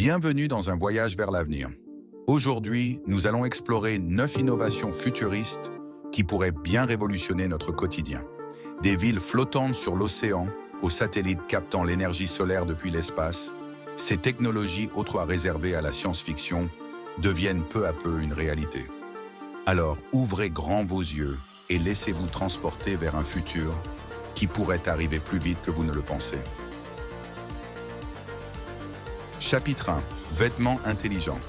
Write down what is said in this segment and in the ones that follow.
Bienvenue dans un voyage vers l'avenir. Aujourd'hui, nous allons explorer 9 innovations futuristes qui pourraient bien révolutionner notre quotidien. Des villes flottantes sur l'océan, aux satellites captant l'énergie solaire depuis l'espace, ces technologies autrefois réservées à la science-fiction deviennent peu à peu une réalité. Alors, ouvrez grand vos yeux et laissez-vous transporter vers un futur qui pourrait arriver plus vite que vous ne le pensez. Chapitre 1. Vêtements intelligents.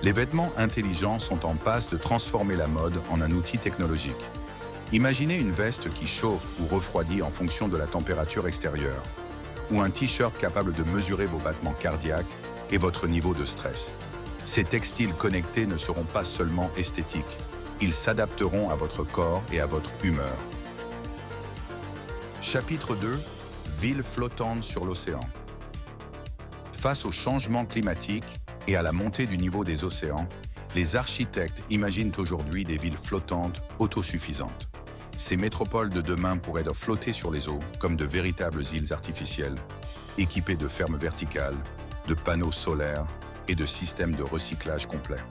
Les vêtements intelligents sont en passe de transformer la mode en un outil technologique. Imaginez une veste qui chauffe ou refroidit en fonction de la température extérieure, ou un t-shirt capable de mesurer vos battements cardiaques et votre niveau de stress. Ces textiles connectés ne seront pas seulement esthétiques, ils s'adapteront à votre corps et à votre humeur. Chapitre 2. Villes flottantes sur l'océan. Face au changement climatique et à la montée du niveau des océans, les architectes imaginent aujourd'hui des villes flottantes autosuffisantes. Ces métropoles de demain pourraient flotter sur les eaux comme de véritables îles artificielles, équipées de fermes verticales, de panneaux solaires et de systèmes de recyclage complets.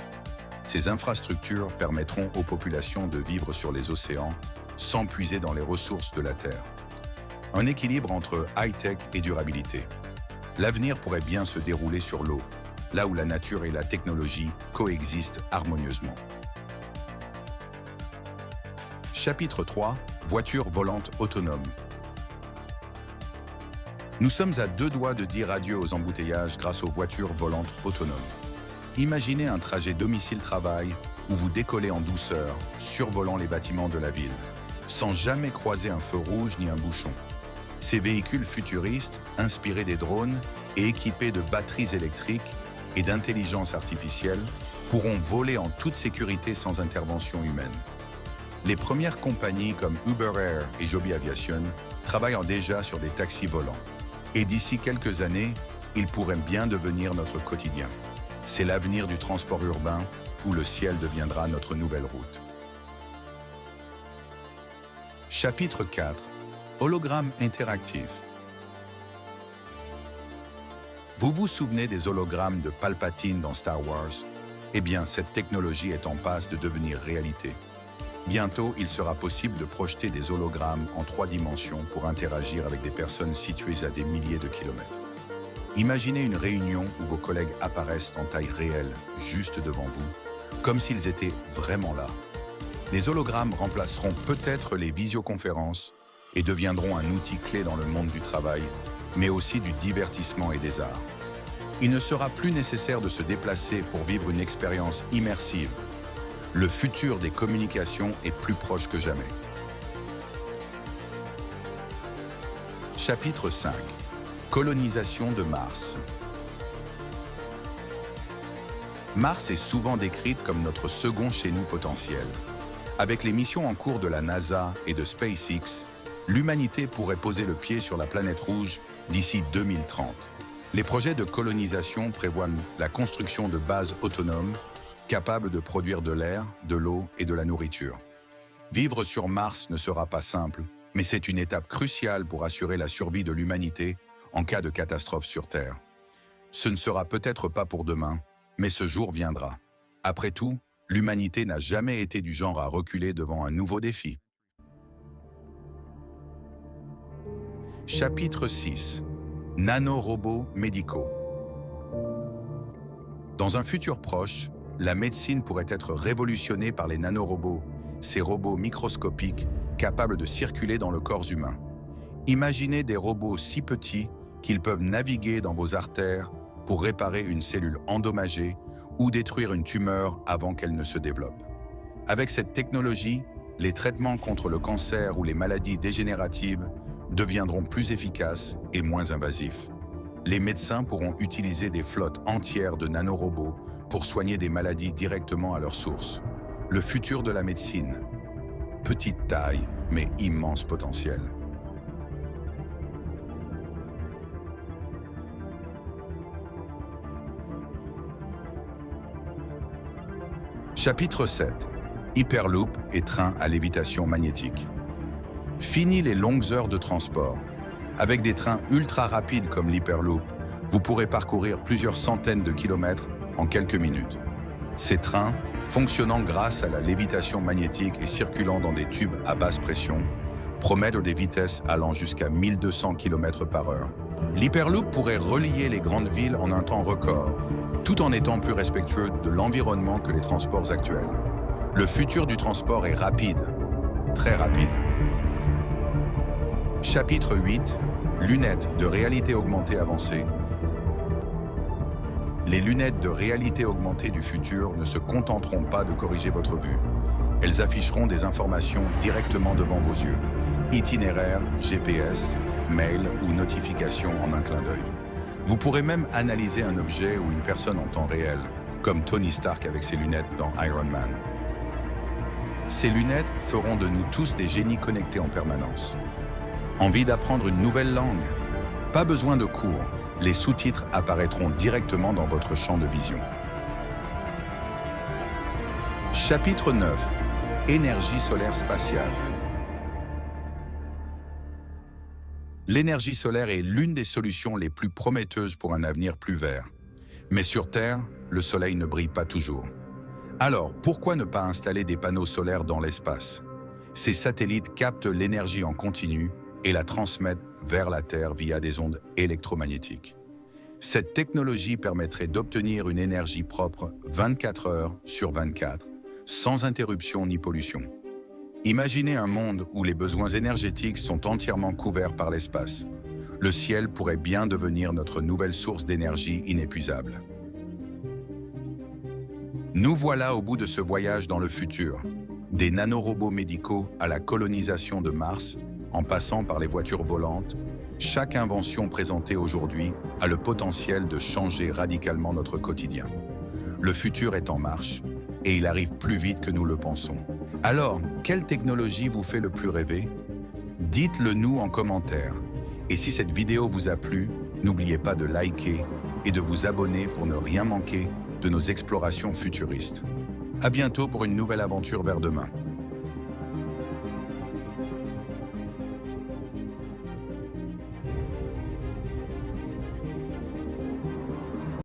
Ces infrastructures permettront aux populations de vivre sur les océans sans puiser dans les ressources de la Terre. Un équilibre entre high-tech et durabilité. L'avenir pourrait bien se dérouler sur l'eau, là où la nature et la technologie coexistent harmonieusement. Chapitre 3. Voitures volantes autonomes. Nous sommes à deux doigts de dire adieu aux embouteillages grâce aux voitures volantes autonomes. Imaginez un trajet domicile-travail où vous décollez en douceur, survolant les bâtiments de la ville, sans jamais croiser un feu rouge ni un bouchon. Ces véhicules futuristes, inspirés des drones et équipés de batteries électriques et d'intelligence artificielle, pourront voler en toute sécurité sans intervention humaine. Les premières compagnies comme Uber Air et Joby Aviation travaillent déjà sur des taxis volants. Et d'ici quelques années, ils pourraient bien devenir notre quotidien. C'est l'avenir du transport urbain où le ciel deviendra notre nouvelle route. Chapitre 4. Hologrammes interactifs. Vous vous souvenez des hologrammes de Palpatine dans Star Wars? Eh bien, cette technologie est en passe de devenir réalité. Bientôt, il sera possible de projeter des hologrammes en 3 dimensions pour interagir avec des personnes situées à des milliers de kilomètres. Imaginez une réunion où vos collègues apparaissent en taille réelle, juste devant vous, comme s'ils étaient vraiment là. Les hologrammes remplaceront peut-être les visioconférences et deviendront un outil clé dans le monde du travail, mais aussi du divertissement et des arts. Il ne sera plus nécessaire de se déplacer pour vivre une expérience immersive. Le futur des communications est plus proche que jamais. Chapitre 5. Colonisation de Mars. Mars est souvent décrite comme notre second chez nous potentiel. Avec les missions en cours de la NASA et de SpaceX, l'humanité pourrait poser le pied sur la planète rouge d'ici 2030. Les projets de colonisation prévoient la construction de bases autonomes capables de produire de l'air, de l'eau et de la nourriture. Vivre sur Mars ne sera pas simple, mais c'est une étape cruciale pour assurer la survie de l'humanité en cas de catastrophe sur Terre. Ce ne sera peut-être pas pour demain, mais ce jour viendra. Après tout, l'humanité n'a jamais été du genre à reculer devant un nouveau défi. Chapitre 6. Nanorobots médicaux. Dans un futur proche, la médecine pourrait être révolutionnée par les nanorobots, ces robots microscopiques capables de circuler dans le corps humain. Imaginez des robots si petits qu'ils peuvent naviguer dans vos artères pour réparer une cellule endommagée ou détruire une tumeur avant qu'elle ne se développe. Avec cette technologie, les traitements contre le cancer ou les maladies dégénératives deviendront plus efficaces et moins invasifs. Les médecins pourront utiliser des flottes entières de nanorobots pour soigner des maladies directement à leur source. Le futur de la médecine. Petite taille, mais immense potentiel. Chapitre 7. Hyperloop et train à lévitation magnétique. Fini les longues heures de transport. Avec des trains ultra rapides comme l'Hyperloop, Vous pourrez parcourir plusieurs centaines de kilomètres en quelques minutes. Ces trains, fonctionnant grâce à la lévitation magnétique et circulant dans des tubes à basse pression, promettent des vitesses allant jusqu'à 1200 km par heure. L'Hyperloop pourrait relier les grandes villes en un temps record, tout en étant plus respectueux de l'environnement que les transports actuels. Le futur du transport est rapide, très rapide. Chapitre 8. Lunettes de réalité augmentée avancée. Les lunettes de réalité augmentée du futur ne se contenteront pas de corriger votre vue. Elles afficheront des informations directement devant vos yeux. Itinéraire, GPS, mail ou notification en un clin d'œil. Vous pourrez même analyser un objet ou une personne en temps réel, comme Tony Stark avec ses lunettes dans Iron Man. Ces lunettes feront de nous tous des génies connectés en permanence. Envie d'apprendre une nouvelle langue? Pas besoin de cours. Les sous-titres apparaîtront directement dans votre champ de vision. Chapitre 9. Énergie solaire spatiale. L'énergie solaire est l'une des solutions les plus prometteuses pour un avenir plus vert. Mais sur Terre, le soleil ne brille pas toujours. Alors, pourquoi ne pas installer des panneaux solaires dans l'espace? Ces satellites captent l'énergie en continu et la transmettent vers la Terre via des ondes électromagnétiques. Cette technologie permettrait d'obtenir une énergie propre 24 heures sur 24, sans interruption ni pollution. Imaginez un monde où les besoins énergétiques sont entièrement couverts par l'espace. Le ciel pourrait bien devenir notre nouvelle source d'énergie inépuisable. Nous voilà au bout de ce voyage dans le futur. Des nanorobots médicaux à la colonisation de Mars, en passant par les voitures volantes, chaque invention présentée aujourd'hui a le potentiel de changer radicalement notre quotidien. Le futur est en marche et il arrive plus vite que nous le pensons. Alors, quelle technologie vous fait le plus rêver? Dites-le nous en commentaire. Et si cette vidéo vous a plu, n'oubliez pas de liker et de vous abonner pour ne rien manquer de nos explorations futuristes. À bientôt pour une nouvelle aventure vers demain.